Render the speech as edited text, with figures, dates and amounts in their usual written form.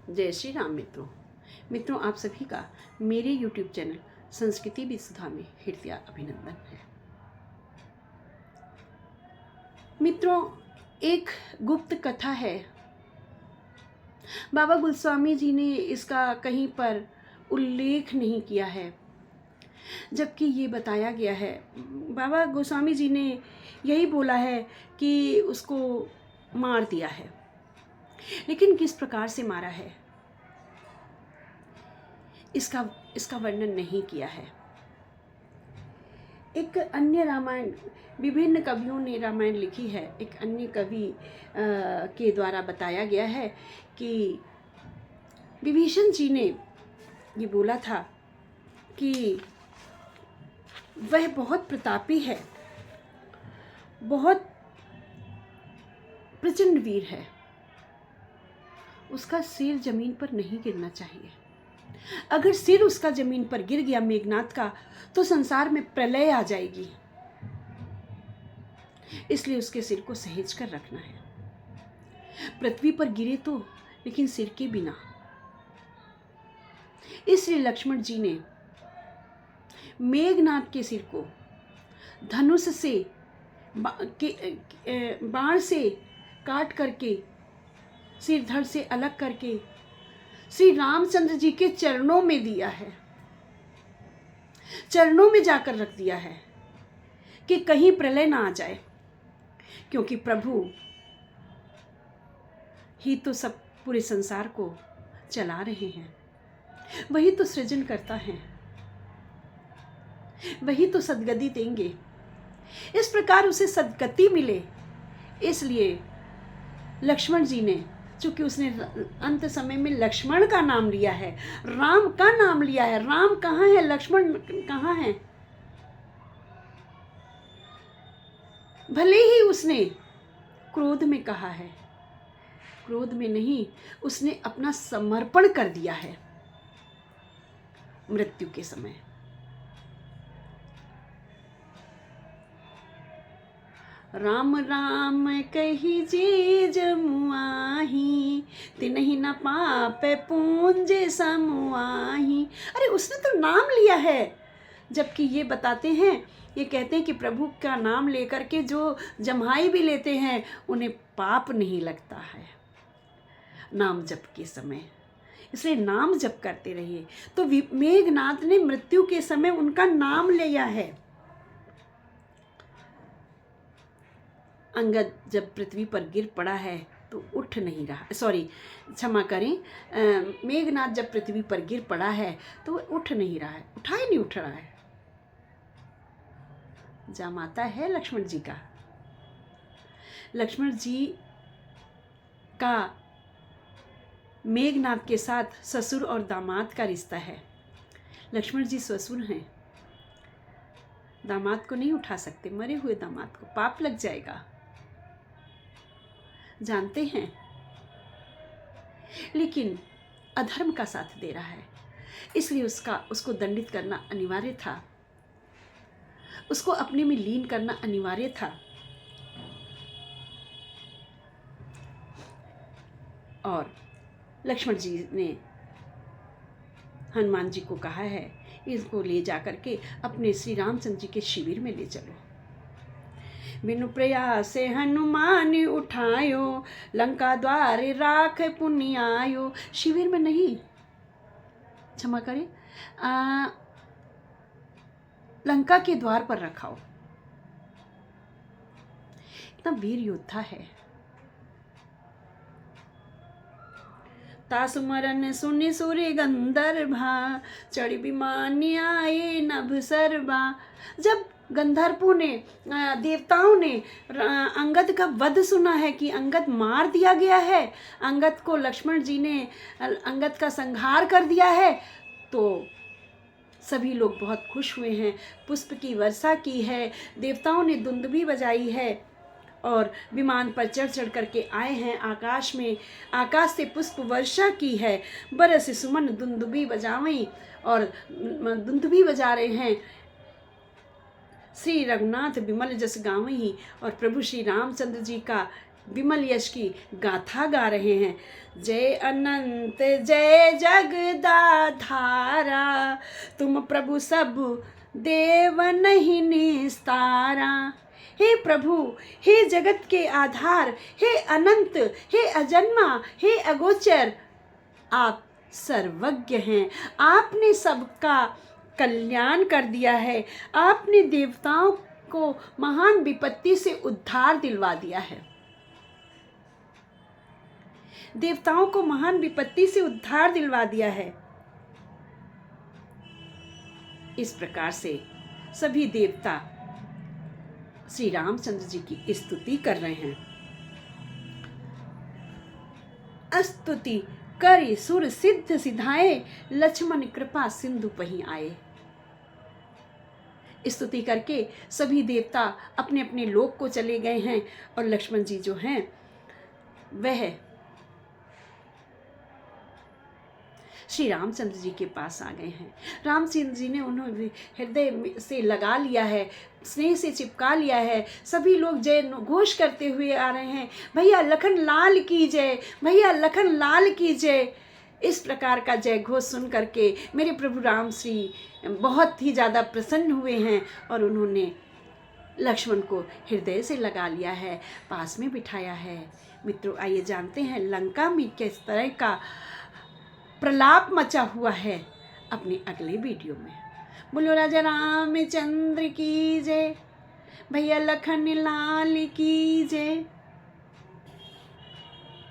जय श्री राम मित्रों। आप सभी का मेरे YouTube चैनल संस्कृति विसुधा में हृदय अभिनंदन है। मित्रों, एक गुप्त कथा है। बाबा गोस्वामी जी ने इसका कहीं पर उल्लेख नहीं किया है, जबकि ये बताया गया है। बाबा गोस्वामी जी ने यही बोला है कि उसको मार दिया है, लेकिन किस प्रकार से मारा है इसका वर्णन नहीं किया है। एक अन्य रामायण, विभिन्न कवियों ने रामायण लिखी है। एक अन्य कवि के द्वारा बताया गया है कि विभीषण जी ने ये बोला था कि वह बहुत प्रतापी है, बहुत प्रचंड वीर है, उसका सिर जमीन पर नहीं गिरना चाहिए। अगर सिर उसका जमीन पर गिर गया मेघनाथ का, तो संसार में प्रलय आ जाएगी। इसलिए उसके सिर को सहेज कर रखना है। पृथ्वी पर गिरे तो, लेकिन सिर के बिना। इसलिए लक्ष्मण जी ने मेघनाथ के सिर को धनुष से बाण से काट करके, सिर धड़ से अलग करके श्री रामचंद्र जी के चरणों में दिया है, चरणों में जाकर रख दिया है कि कहीं प्रलय ना आ जाए। क्योंकि प्रभु ही तो सब पूरे संसार को चला रहे हैं, वही तो सृजन करता है, वही तो सद्गति देंगे। इस प्रकार उसे सद्गति मिले, इसलिए लक्ष्मण जी ने, चूंकि उसने अंत समय में लक्ष्मण का नाम लिया है, राम का नाम लिया है। राम कहाँ है, लक्ष्मण कहाँ है? भले ही उसने क्रोध में कहा है, क्रोध में नहीं, उसने अपना समर्पण कर दिया है मृत्यु के समय। राम राम कही जे जमुआही, तिनहि न पाप पूंजे समुआही। अरे उसने तो नाम लिया है। जबकि ये बताते हैं, ये कहते हैं कि प्रभु का नाम लेकर के जो जम्हाई भी लेते हैं, उन्हें पाप नहीं लगता है नाम जप के समय। इसलिए नाम जप करते रहिए। तो मेघनाथ ने मृत्यु के समय उनका नाम लिया है। अंगद जब पृथ्वी पर गिर पड़ा है तो उठ नहीं रहा, क्षमा करें, मेघनाथ जब पृथ्वी पर गिर पड़ा है तो वो उठ नहीं रहा है, उठा ही नहीं उठ रहा है। जामाता है लक्ष्मण जी का। लक्ष्मण जी का मेघनाथ के साथ ससुर और दामाद का रिश्ता है। लक्ष्मण जी ससुर हैं, दामाद को नहीं उठा सकते, मरे हुए दामाद को पाप लग जाएगा, जानते हैं। लेकिन अधर्म का साथ दे रहा है, इसलिए उसको दंडित करना अनिवार्य था, उसको अपने में लीन करना अनिवार्य था। और लक्ष्मण जी ने हनुमान जी को कहा है, इसको ले जा करके अपने श्री रामचंद्र जी के शिविर में ले चलो। बिनु प्रयास से हनुमान उठायो, लंका द्वारे राख पुण्य आयो। शिविर में नहीं, क्षमा करें, लंका के द्वार पर रखाओ। इतना वीर योद्धा है। तासुमरन सुनि सुरि गंधर्वा, चढ़ी विमान आए नभ सर्वा। जब गंधर्वों ने, देवताओं ने अंगद का वध सुना है कि अंगद मार दिया गया है, अंगद को लक्ष्मण जी ने अंगद का संहार कर दिया है, तो सभी लोग बहुत खुश हुए हैं। पुष्प की वर्षा की है, देवताओं ने दुंदुभी बजाई है और विमान पर चढ़ चढ़ करके आए हैं। आकाश में, आकाश से पुष्प वर्षा की है। बरस सुमन दुंदुभी बजावें, और दुंदुभी बजा रहे हैं। श्री रघुनाथ विमल जस गावहीं, और प्रभु श्री रामचंद्र जी का विमल यश की गाथा गा रहे हैं। जय अनंत जय जगदाधारा, तुम प्रभु सब देव नहीं निस्तारा। हे प्रभु, हे जगत के आधार, हे अनंत, हे अजन्मा, हे अगोचर, आप सर्वज्ञ हैं। आपने सबका कल्याण कर दिया है। आपने देवताओं को महान विपत्ति से उद्धार दिलवा दिया है। देवताओं को महान विपत्ति से उद्धार दिलवा दिया है। इस प्रकार से सभी देवता श्री रामचंद्र जी की स्तुति कर रहे हैं। स्तुति करी सुर सिद्ध सिधाए, लक्ष्मण कृपा सिंधु पही आए। स्तुति करके सभी देवता अपने अपने लोक को चले गए हैं और लक्ष्मण जी जो हैं वह श्री रामचंद्र जी के पास आ गए हैं। रामचंद्र जी ने उन्हें हृदय से लगा लिया है, स्नेह से चिपका लिया है। सभी लोग जय घोष करते हुए आ रहे हैं, भैया लखन लाल की जय, भैया लखन लाल की जय। इस प्रकार का जय घोष सुन करके मेरे प्रभु राम श्री बहुत ही ज़्यादा प्रसन्न हुए हैं और उन्होंने लक्ष्मण को हृदय से लगा लिया है, पास में बिठाया है। मित्रों, आइए जानते हैं लंका में किस तरह का प्रलाप मचा हुआ है अपने अगले वीडियो में। बोलो राजा रामचंद्र की जय, भैया लखन लाल की जय।